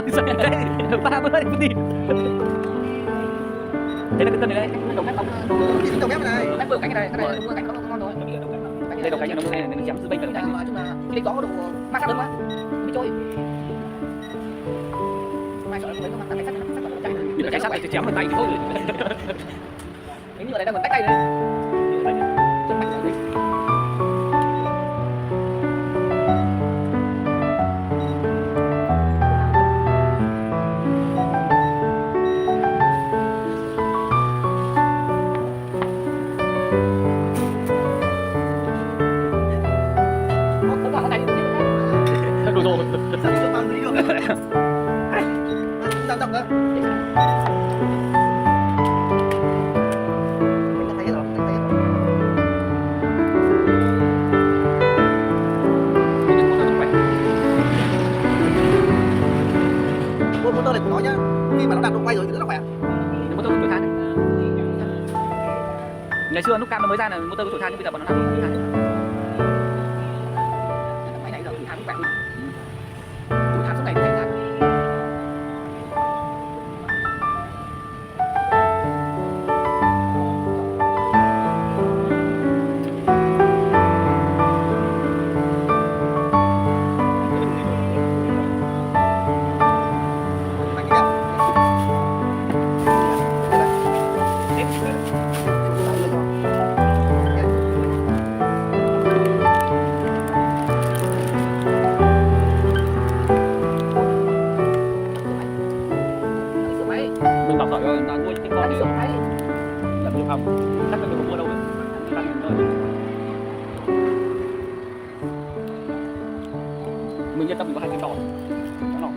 Đấy, 30 cái gì? Đây là cái cân này đây, đầu mép bóng. Đầu mép này. Mép vừa cánh này, Cái này cánh nó ngon rồi. đây đầu cánh nó này nó chém dư bình Nhưng cánh. mà chung là cái gió có độ mát sát lưng quá. Bị trôi. Mai sợ mấy con cảnh sát nó chạy. Bị cảnh sát này chém vào tay thì thôi. Cái nhựa này đang còn tách tay đấy. Chân mạnh rồi. Đủ rồi. Sao đi được bao đi được. Dao dọc nữa. Motor này của nó nhá, khi mà nó đạt độ quay rồi thì rất là khỏe. Motor tuổi than. Ngày xưa lúc cam nó mới ra là motor tuổi than nhưng bây giờ bọn nó làm tuổi than. Máy này giờ tuổi than cũng khỏe hơn. Tuổi than suốt ngày thành than. Mình bảo giỏi là nuôi những con đi rồi. Làm được không? Chắc là đừng mua đâu đấy. Mình yên tâm mình có 2 cái đỏ. Nó nọ.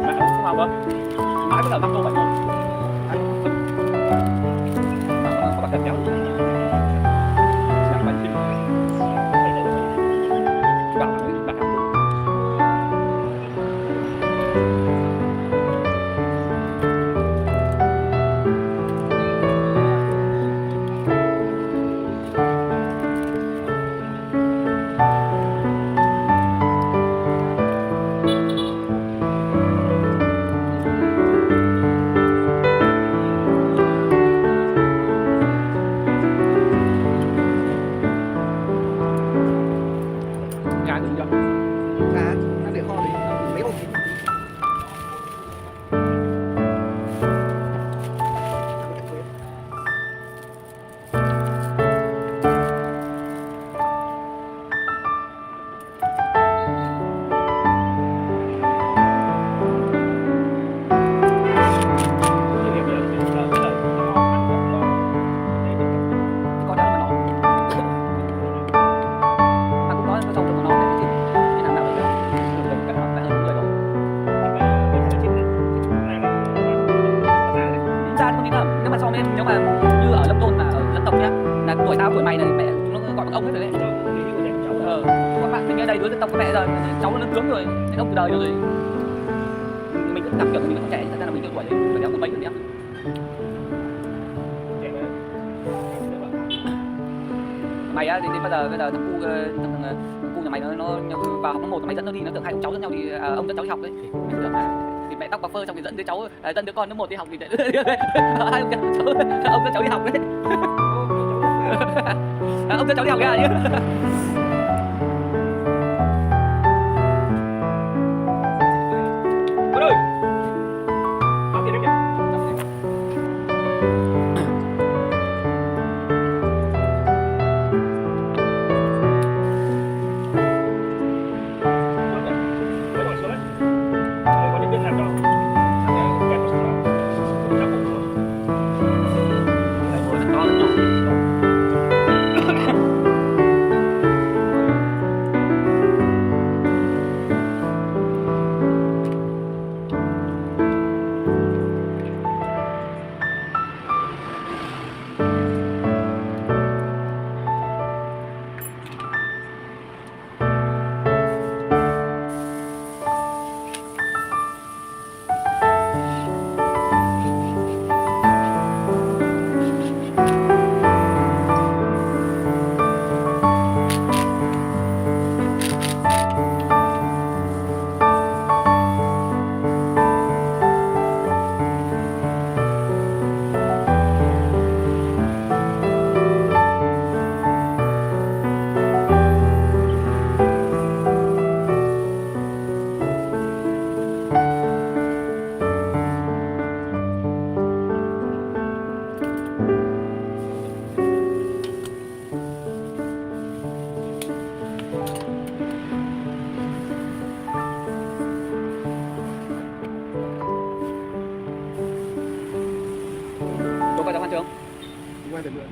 Mà không vào vâng. Mà cái đợt 5 tô vậy thôi. Mà có bạc đẹp kéo. Cá nó để kho thì mấy hộp. Nếu mà như ở Lâm Thôn mà ở dân tộc nhá, là tuổi tao tuổi mày này mẹ chúng nó gọi bằng ông hết rồi đấy. Các bạn mình ở đây đứa dân tộc của mẹ giờ cháu nó lớn tướng rồi, đến ông từ đời rồi. Mình cứ cảm tưởng mình còn trẻ, thật ra là mình nhiều tuổi rồi, phải đeo mấy rồi nhá. Mày á, đến bây giờ thằng cu nhà mày nó vào học lớp 1 mày dẫn nó đi, nó tưởng hai ông cháu dẫn nhau đi, ông dẫn cháu đi học đấy. Mình tưởng là thì mẹ tóc bạc phơ xong thì dẫn đứa cháu, dẫn đứa con nó 1 đi học thì hai ông dẫn cháu đi học đấy. Ông dẫn cháu đi học kìa chứ. Con ơi. Có tiền đấy kìa. bao giờ Phan Trường? Ngoài tiền lượng.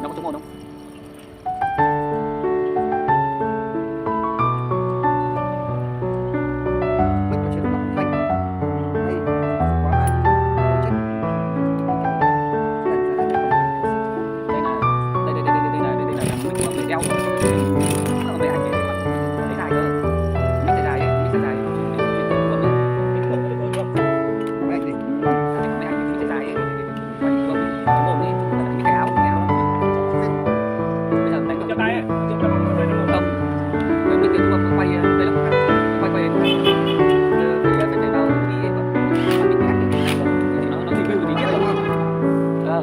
Nó có chống ồn không?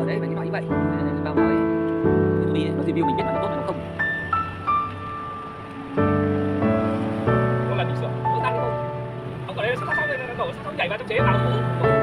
Đấy, vậy thì nói như vậy. Vào nói nó review mình biết là nó tốt là nó không. Có lần đi sửa. Nó tăng cái thôi. Ông ở đây nó đổ nhảy vào trong chế vào.